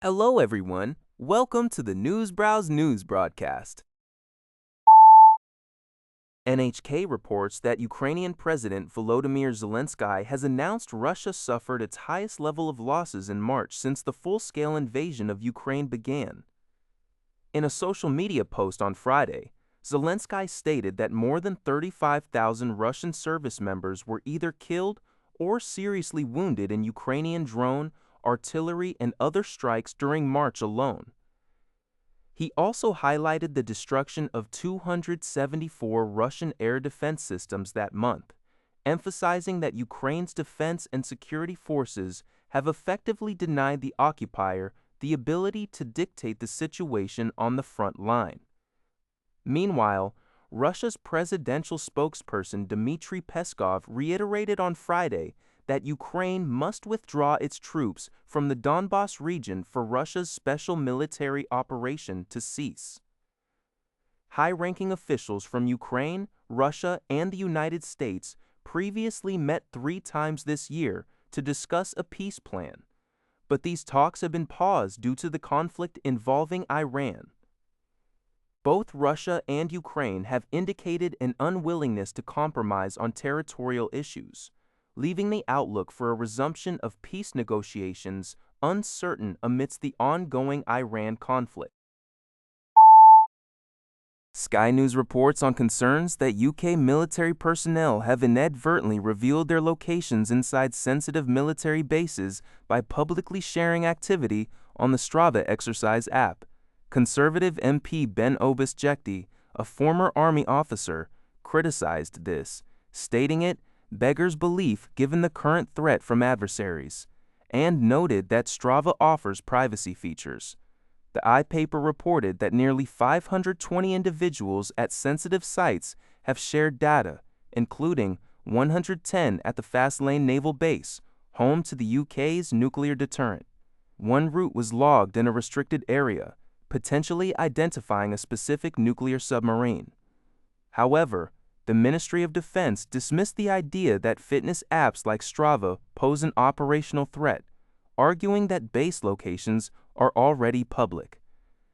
Hello, everyone. Welcome to the Newsbrowse News broadcast. NHK reports that Ukrainian President Volodymyr Zelenskyy has announced Russia suffered its highest level of losses in March since the full-scale invasion of Ukraine began. In a social media post on Friday, Zelenskyy stated that more than 35,000 Russian service members were either killed or seriously wounded in Ukrainian drone, artillery, and other strikes during March alone. He also highlighted the destruction of 274 Russian air defense systems that month, emphasizing that Ukraine's defense and security forces have effectively denied the occupier the ability to dictate the situation on the front line. Meanwhile, Russia's presidential spokesperson Dmitry Peskov reiterated on Friday that Ukraine must withdraw its troops from the Donbas region for Russia's special military operation to cease. High-ranking officials from Ukraine, Russia, and the United States previously met 3 times this year to discuss a peace plan, but these talks have been paused due to the conflict involving Iran. Both Russia and Ukraine have indicated an unwillingness to compromise on territorial issues, leaving the outlook for a resumption of peace negotiations uncertain amidst the ongoing Iran conflict. Sky News reports on concerns that UK military personnel have inadvertently revealed their locations inside sensitive military bases by publicly sharing activity on the Strava exercise app. Conservative MP Ben Obist-Jekti, a former army officer, criticized this, stating it beggars belief given the current threat from adversaries, and noted that Strava offers privacy features. The iPaper reported that nearly 520 individuals at sensitive sites have shared data, including 110 at the Fastlane Naval Base, home to the UK's nuclear deterrent. One route was logged in a restricted area, potentially identifying a specific nuclear submarine. However, the Ministry of Defense dismissed the idea that fitness apps like Strava pose an operational threat, arguing that base locations are already public.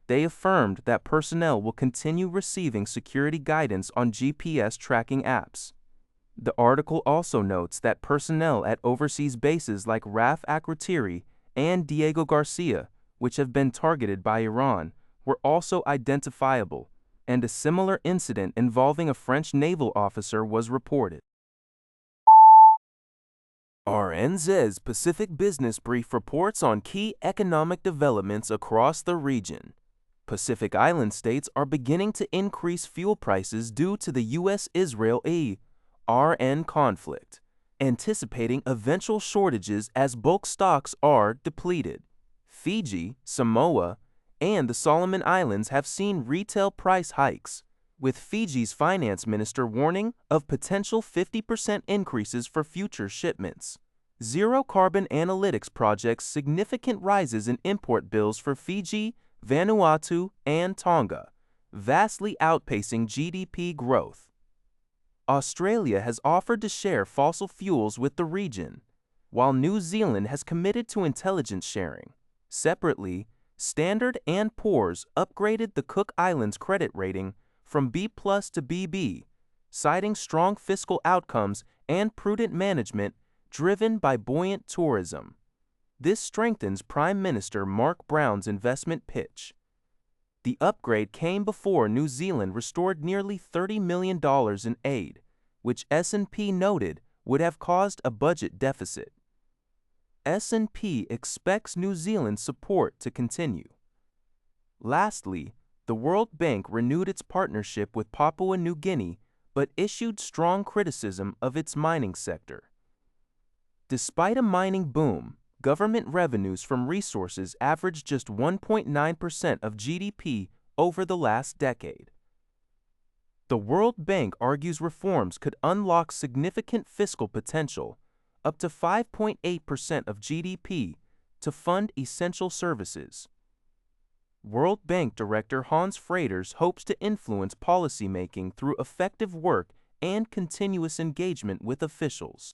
They affirmed that personnel will continue receiving security guidance on GPS tracking apps. The article also notes that personnel at overseas bases like RAF Akrotiri and Diego Garcia, which have been targeted by Iran, were also identifiable, and a similar incident involving a French naval officer was reported. RNZ's Pacific Business Brief reports on key economic developments across the region. Pacific Island states are beginning to increase fuel prices due to the U.S.-Israel-Iran conflict, anticipating eventual shortages as bulk stocks are depleted. Fiji, Samoa, and the Solomon Islands have seen retail price hikes, with Fiji's finance minister warning of potential 50% increases for future shipments. Zero-carbon analytics projects significant rises in import bills for Fiji, Vanuatu, and Tonga, vastly outpacing GDP growth. Australia has offered to share fossil fuels with the region, while New Zealand has committed to intelligence sharing. Separately, Standard & Poor's upgraded the Cook Islands credit rating from B+ to BB, citing strong fiscal outcomes and prudent management driven by buoyant tourism. This strengthens Prime Minister Mark Brown's investment pitch. The upgrade came before New Zealand restored nearly $30 million in aid, which S&P noted would have caused a budget deficit. S&P expects New Zealand's support to continue. Lastly, the World Bank renewed its partnership with Papua New Guinea but issued strong criticism of its mining sector. Despite a mining boom, government revenues from resources averaged just 1.9% of GDP over the last decade. The World Bank argues reforms could unlock significant fiscal potential, up to 5.8% of GDP, to fund essential services. World Bank Director Hans Freiters hopes to influence policymaking through effective work and continuous engagement with officials.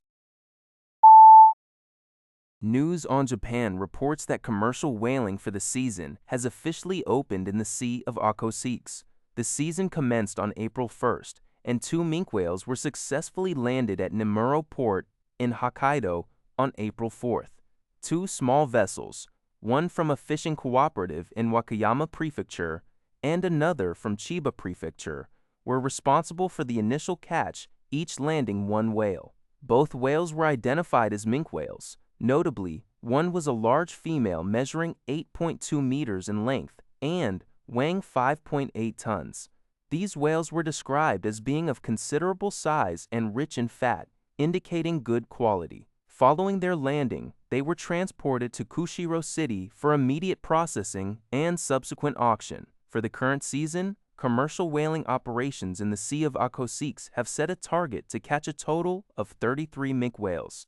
News on Japan reports that commercial whaling for the season has officially opened in the Sea of Okhotsk. The season commenced on April 1st, and 2 minke whales were successfully landed at Nemuro Port in Hokkaido on April 4th. 2 small vessels, one from a fishing cooperative in Wakayama Prefecture and another from Chiba Prefecture, were responsible for the initial catch, each landing 1 whale. Both whales were identified as minke whales. Notably, one was a large female measuring 8.2 meters in length and weighing 5.8 tons. These whales were described as being of considerable size and rich in fat, indicating good quality. Following their landing, they were transported to Kushiro City for immediate processing and subsequent auction. For the current season, commercial whaling operations in the Sea of Okhotsk have set a target to catch a total of 33 minke whales.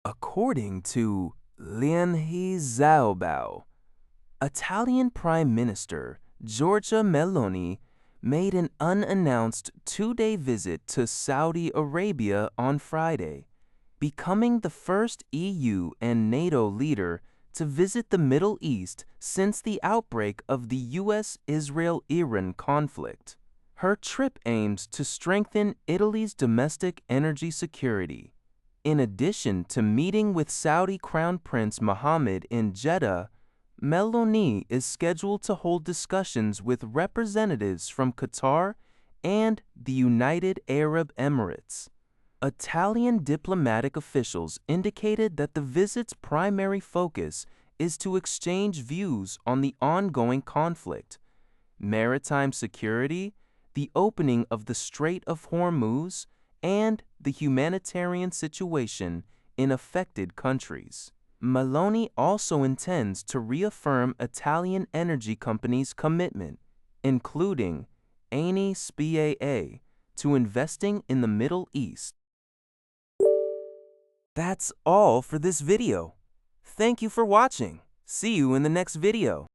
According to Lianhe Xiaobao, Italian Prime Minister Giorgia Meloni made an unannounced 2-day visit to Saudi Arabia on Friday, becoming the first EU and NATO leader to visit the Middle East since the outbreak of the US-Israel-Iran conflict. Her trip aims to strengthen Italy's domestic energy security. In addition to meeting with Saudi Crown Prince Mohammed in Jeddah, Meloni is scheduled to hold discussions with representatives from Qatar and the United Arab Emirates. Italian diplomatic officials indicated that the visit's primary focus is to exchange views on the ongoing conflict, maritime security, the opening of the Strait of Hormuz, and the humanitarian situation in affected countries. Meloni also intends to reaffirm Italian energy companies' commitment, including Eni SpA, to investing in the Middle East. That's all for this video. Thank you for watching. See you in the next video.